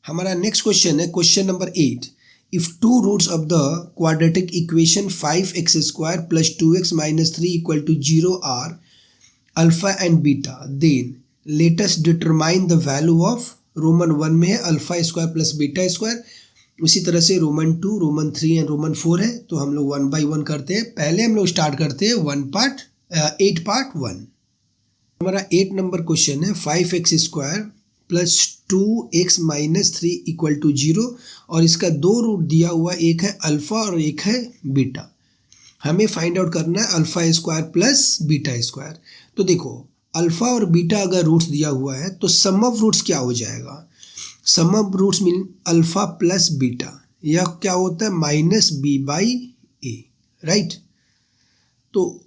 हमारा next question है question number 8। If two roots of the quadratic equation 5x² + 2x - 3 = 0 are alpha and beta, then let us determine the value of roman 1 में है alpha square plus beta square, उसी तरह से Roman 2, Roman 3 and Roman 4 है। तो हम लोग 1 by 1 करते हैं। पहले हम लोग स्टार्ट करते हैं 8 पार्ट 1। हमारा 8 नंबर क्वेश्चन है 5x² + 2x - 3 = 0 और इसका दो रूट दिया हुआ, एक है अल्फा और एक है बीटा। हमें फाइंड आउट करना है alpha square plus beta square. तो देखो अल्फा और बीटा अगर रूट्स दिया हुआ है तो सम ऑफ रूट्स क्या हो जाएगा? Sum of roots mean alpha plus beta, यह क्या होता है -b/a, राइट। तो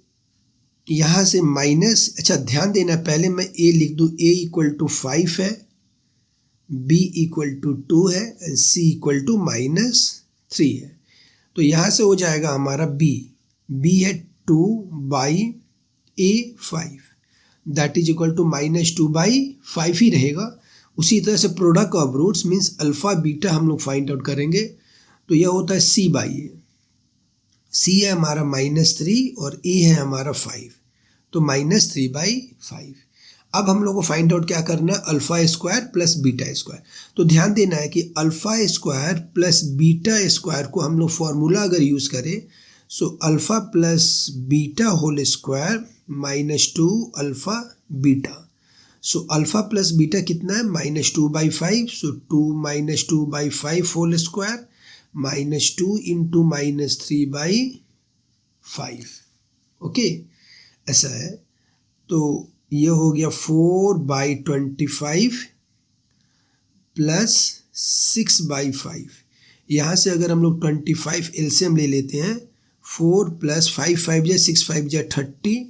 यहाँ से माइनस, अच्छा ध्यान देना, पहले मैं a लिख दूँ, a = 5 है, b = 2 है एंड c = -3 है। तो यहाँ से हो जाएगा हमारा b है 2/a 5, that is equal to -2/5 ही रहेगा। उसी तरह से product of roots means alpha beta हम लोग फाइंड आउट करेंगे। तो यह होता है c/a, c है हमारा -3 और a है हमारा 5, तो -3/5। अब हम लोग को फाइंड आउट क्या करना है, alpha square plus beta square. तो ध्यान देना है कि alpha square plus beta square को हम लोग फॉर्मूला अगर यूज़ करें, so alpha plus beta whole square -2 alpha beta. So alpha plus beta कितना है -2/5, सो 2 - 2/5 होल स्क्वायर -2 × -3/5। ओके, ऐसा है। तो ये हो गया 4/25 प्लस 6/5। यहाँ से अगर हम लोग 25 एलसीएम ले लेते हैं, 4 + 5 × 5 = 6 × 5 = 30,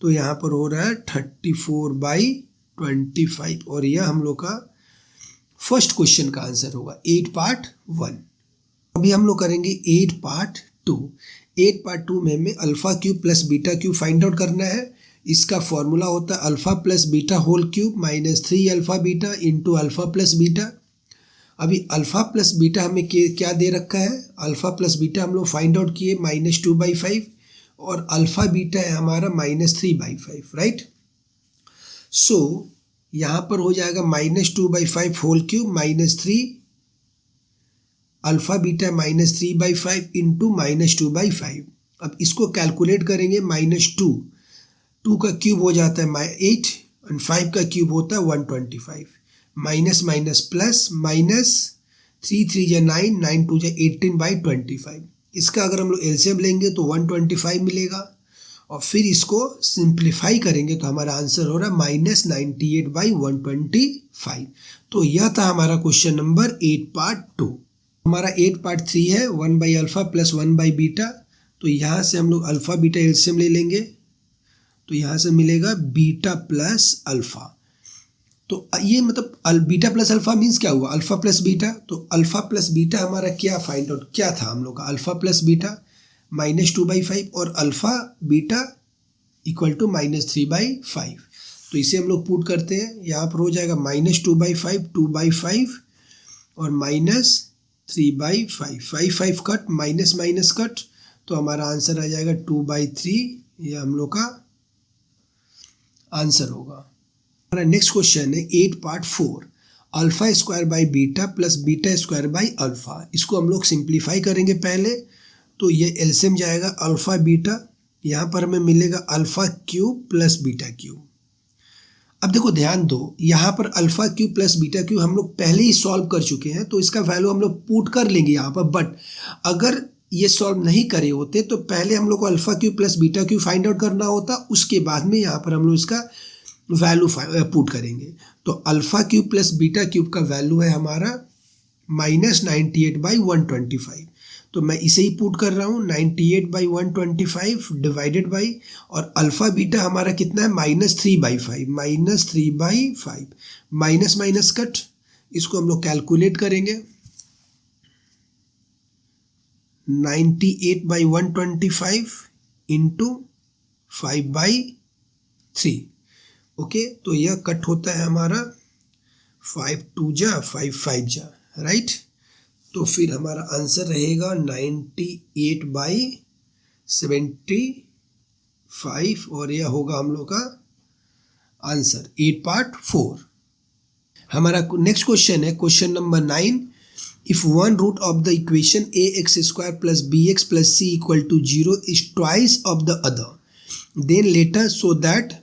तो यहाँ पर हो रहा है 34/25 और यह हम लोग का फर्स्ट क्वेश्चन का आंसर होगा 8 पार्ट 1। अभी हम लोग करेंगे 8 पार्ट 2। 8 पार्ट 2 में हमें alpha cube plus beta cube find out करना है। इसका फॉर्मूला होता है alpha plus beta whole cube -3 alpha beta into alpha plus beta. अभी अल्फा प्लस बीटा हमें क्या दे रखा है, अल्फा प्लस बीटा हम लोग फाइंड आउट किए -2/5 और अल्फा बीटा है हमारा -3/5, राइट। सो यहाँ पर हो जाएगा -2/5 whole cube -3 alpha beta -3/5 into -2/5। अब इसको कैलकुलेट करेंगे, -2 का क्यूब हो जाता है 8 और 5 का क्यूब होता है 125, माइनस माइनस प्लस, -3 × 3 = 9, 9 × 2 = 18/25। इसका अगर हम लोग एलसीएम लेंगे तो 125 मिलेगा और फिर इसको सिंप्लीफाई करेंगे तो हमारा आंसर हो रहा है -98/125। तो यह था हमारा क्वेश्चन नंबर 8 पार्ट 2। हमारा 8 पार्ट 3 है 1/अल्फा प्लस 1/बीटा। तो यहाँ से हम लोग अल्फा बीटा एलसीएम ले लेंगे, तो यहाँ से मिलेगा बीटा प्लस अल्फा। तो ये मतलब बीटा प्लस अल्फा मीन्स क्या हुआ, अल्फा प्लस बीटा। तो अल्फा प्लस बीटा हमारा क्या फाइंड आउट क्या था हम लोग का, अल्फा प्लस बीटा -2/5 और अल्फा बीटा = -3/5। तो इसे हम लोग पुट करते हैं, यहाँ पर हो जाएगा -2/5 2/5 और -3/5, 5 कट, माइनस कट, तो हमारा आंसर आ जाएगा 2/3। यह हम लोग का आंसर होगा। हमारा नेक्स्ट क्वेश्चन है 8 part 4, alpha square by beta plus beta square by alpha. इसको हम लोग सिंप्लीफाई करेंगे पहले। तो ये एलसीएम जाएगा अल्फा बीटा, यहाँ पर हमें मिलेगा alpha cube plus beta cube. अब देखो ध्यान दो, यहाँ पर alpha cube plus beta cube हम लोग पहले ही सॉल्व कर चुके हैं, तो इसका वैल्यू हम लोग पुट कर लेंगे यहाँ पर। बट अगर ये सॉल्व नहीं करे होते तो पहले हम लोग को alpha cube plus beta cube find out करना होता, उसके बाद में यहाँ पर हम लोग इसका वैल्यू पुट करेंगे। तो alpha cube plus beta cube का वैल्यू है हमारा -98/125। तो मैं इसे ही पुट कर रहा हूँ, 98/125 डिवाइडेड बाई, और अल्फा बीटा हमारा कितना है -3/5, -3/5, माइनस माइनस कट, इसको हम लोग कैलकुलेट करेंगे। 98/125 इंटू 5/3। ओके, तो यह कट होता है हमारा 5 × 2 = 5 × 5 = राइट। तो फिर हमारा आंसर रहेगा 98/75 और यह होगा हम लोग का आंसर 8 पार्ट 4। हमारा नेक्स्ट क्वेश्चन है question number 9। If one root of the equation ax² plus bx plus c equal to 0 is twice of the other, then let us show that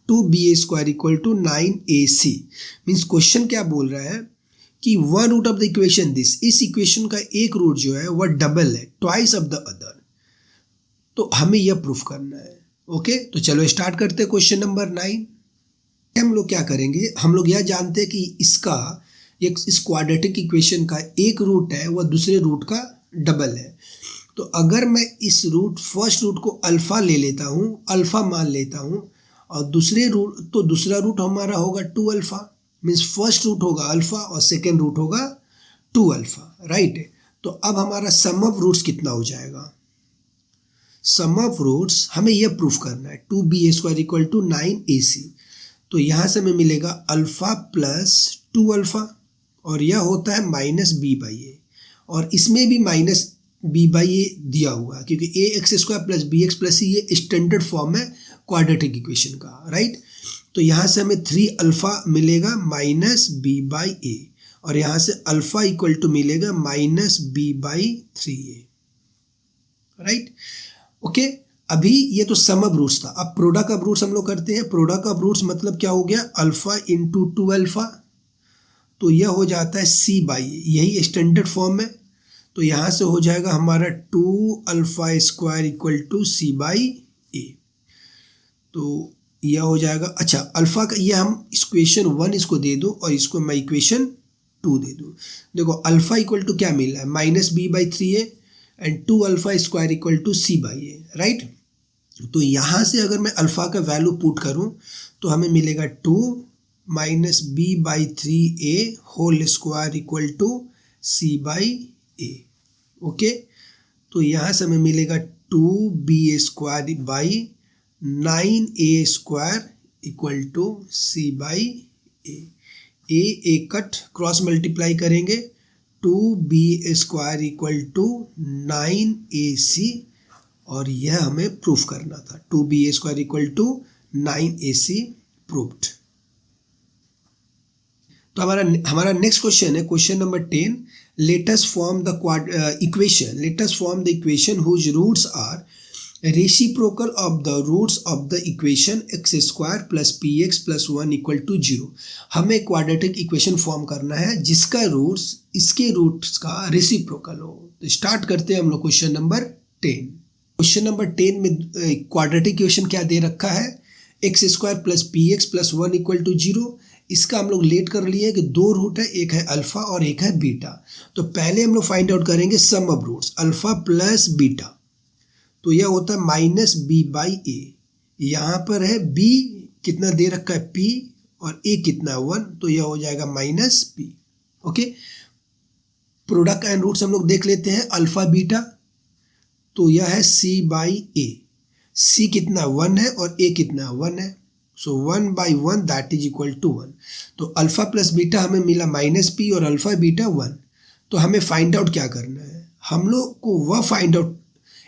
2ba² equal to 9ac। Means question क्या बोल रहा है कि one root of the equation इस equation का एक root जो है वह डबल है, ट्वाइस ऑफ द अदर। तो हमें यह प्रूफ करना है। ओके, तो चलो स्टार्ट करते हैं क्वेश्चन नंबर 9। हम लोग क्या करेंगे, हम लोग यह जानते हैं कि इस क्वाड्रेटिक इक्वेशन का एक रूट है वह दूसरे रूट का डबल है। तो अगर मैं इस फर्स्ट रूट को अल्फा ले लेता हूँ, अल्फा मान लेता हूँ, और दूसरा रूट हमारा होगा 2 अल्फा। मीन्स फर्स्ट रूट होगा अल्फा और सेकेंड रूट होगा 2 अल्फा, राइट। तो अब हमारा सम ऑफ रूट्स कितना हो जाएगा, सम ऑफ रूट्स हमें यह प्रूफ करना है 2ba² इक्वल टू 9ac। तो यहाँ से हमें मिलेगा अल्फा प्लस 2 अल्फा और यह होता है -b/a, और इसमें भी -b/a दिया हुआ है क्योंकि ax² plus bx plus c ये स्टैंडर्ड फॉर्म है क्वाड्रेटिक इक्वेशन का, राइट। तो यहाँ से हमें 3 अल्फा मिलेगा -b/a और यहाँ से अल्फा इक्वल टू मिलेगा -b/3a, राइट। ओके, अभी ये तो सम ऑफ रूट्स था। अब प्रोडक्ट ऑफ रूट्स हम लोग करते हैं। प्रोडक्ट ऑफ रूट्स मतलब क्या हो गया, अल्फा इंटू 2 अल्फा, तो यह हो जाता है c/a, यही स्टैंडर्ड फॉर्म है। तो यहाँ से हो जाएगा हमारा 2 अल्फा² इक्वल टू c/a। तो यह हो जाएगा, अच्छा अल्फा का ये हम इक्वेशन 1 इसको दे दो और इसको मैं इक्वेशन 2 दे दूँ। देखो अल्फा इक्वल टू क्या मिल रहा है, -b/3a and 2 alpha equal to c/a, right. तो यहाँ से अगर मैं अल्फा का वैल्यू पुट करूँ तो हमें मिलेगा 2 -b/3a whole square equal to c/a। Okay, तो यहाँ से हमें मिलेगा 2ba² 9a² इक्वल to c/a। a cut cross multiply करेंगे, 2ba² इक्वल टू 9ac, और यह हमें प्रूफ करना था। 2ba² equal to 9ac proved. तो हमारा नेक्स्ट क्वेश्चन है question number 10। Let us form the equation whose roots are reciprocal of the roots of the equation x² plus px plus 1 equal to 0। हमें quadratic equation form करना है जिसका roots इसके roots का reciprocal हो। तो start करते हैं हम लोग क्वेश्चन नंबर 10। क्वेश्चन नंबर 10 में क्वाड्रेटिक इक्वेशन क्या दे रखा है, x² plus px plus 1 equal to 0। इसका हम लोग लेट कर लिए कि 2 रूट है, एक है अल्फा और एक है बीटा। तो पहले हम लोग फाइंड आउट करेंगे sum of roots, alpha plus beta, तो यह होता है -b/a। यहाँ पर है b कितना दे रखा है p और a कितना है 1, तो यह हो जाएगा -p। Okay, product and roots हम लोग देख लेते हैं। अल्फा बीटा तो यह है c/a, c कितना 1 है और a कितना 1 है, सो 1/1 दैट इज इक्वल टू 1। तो अल्फा प्लस बीटा हमें मिला -p और अल्फा बीटा 1। तो हमें फाइंड आउट क्या करना है, हम लोग को वह फाइंड आउट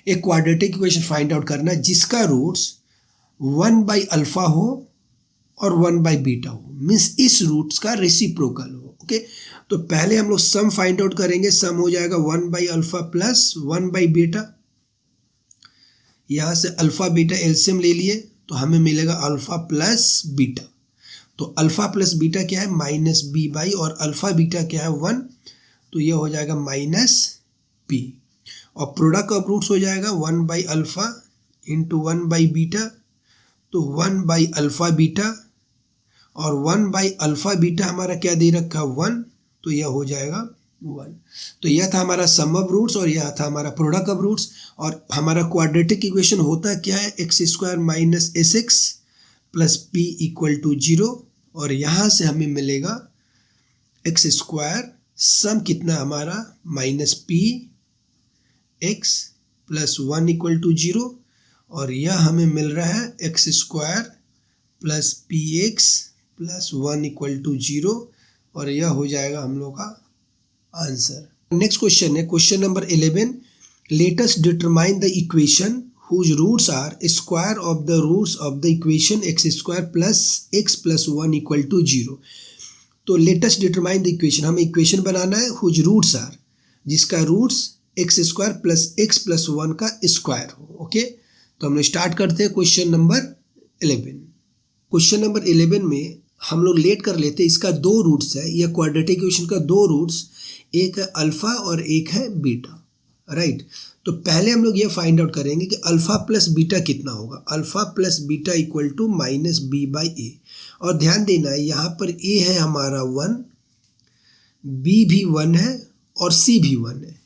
एक क्वाड्रेटिक इक्वेशन फाइंड आउट करना है जिसका रूट्स 1/अल्फा हो और 1/बीटा हो, मीन्स इस रूट्स का रेसिप्रोकल हो। ओके, तो पहले हम लोग सम फाइंड आउट करेंगे। सम हो जाएगा 1/अल्फा प्लस 1/बीटा। यहाँ से अल्फा बीटा एलसीएम ले लिए तो हमें मिलेगा अल्फा प्लस बीटा। तो अल्फा प्लस बीटा क्या है, -b/ और अल्फा बीटा क्या है 1, तो यह हो जाएगा -p। और प्रोडक्ट ऑफ रूट्स हो जाएगा 1/अल्फा इंटू 1/बीटा, तो 1/अल्फा बीटा और 1/अल्फा बीटा हमारा क्या दे रखा 1, तो यह हो जाएगा 1। तो यह था हमारा सम ऑफ रूट्स और यह था हमारा प्रोडक्ट ऑफ रूट्स। और हमारा क्वाड्रेटिक इक्वेशन होता क्या है, x² minus sx plus p equal to 0, और यहाँ से हमें मिलेगा x² सम कितना हमारा -p x plus 1 equal to 0, और यह हमें मिल रहा है x² plus px plus 1 equal to 0, और यह हो जाएगा हम लोग का आंसर। नेक्स्ट क्वेश्चन है question number 11, let us determine the equation whose roots are square of the roots of the equation x square plus x plus 1 equal to 0। तो let us determine the equation, हमें equation बनाना है whose roots are, जिसका roots x square plus x plus 1 का square हो। Okay, तो हम लोग स्टार्ट करते हैं क्वेश्चन नंबर 11। क्वेश्चन नंबर 11 में हम लोग लेट कर लेते हैं, इसका दो रूट्स है, यह क्वाड्रेटिक इक्वेशन का दो रूट्स, एक है अल्फा और एक है बीटा, राइट। तो पहले हम लोग ये फाइंड आउट करेंगे कि अल्फा प्लस बीटा कितना होगा। Alpha plus beta equal to minus B by A, और ध्यान देना है यहाँ पर ए है हमारा 1, बी भी 1 है और सी भी 1 है,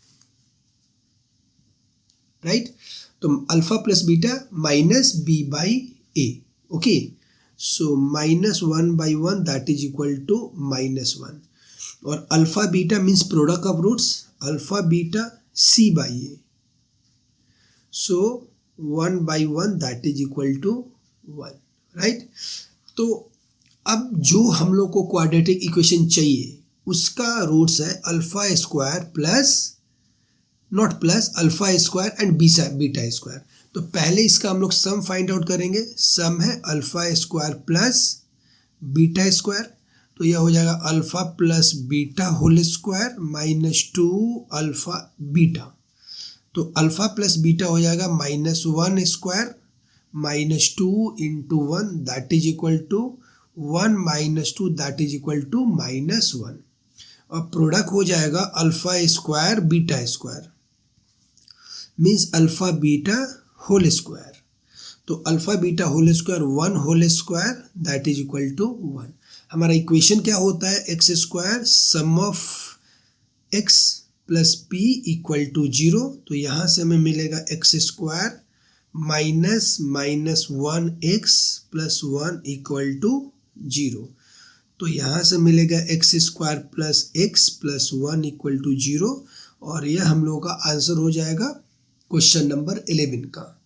राइट। तो alpha plus beta minus B by A. Okay, so minus 1 by 1 that is equal to minus 1, और alpha beta means product of roots, alpha beta C by A, so 1 by 1 that is equal to 1, right. तो अब जो हम लोग को quadratic equation चाहिए उसका roots है alpha square plus, not plus, alpha square and beta square. तो पहले इसका हम लोग सम फाइंड आउट करेंगे। सम है alpha square plus beta square, तो यह हो जाएगा alpha plus beta whole square minus 2 alpha beta. तो अल्फा प्लस बीटा हो जाएगा minus 1 square minus 2 into 1 that is equal to 1 minus 2 that is equal to minus 1, और product हो जाएगा alpha square beta square means alpha beta whole square. तो alpha beta whole square 1 whole square that is equal to 1। हमारा equation क्या होता है, x square sum of x plus P equal to 0। तो यहाँ से हमें मिलेगा x square minus minus 1x plus 1 equal to 0। तो यहाँ से मिलेगा x square plus x plus 1 equal to 0, और यह हम लोगों का आंसर हो जाएगा क्वेश्चन नंबर 11 का।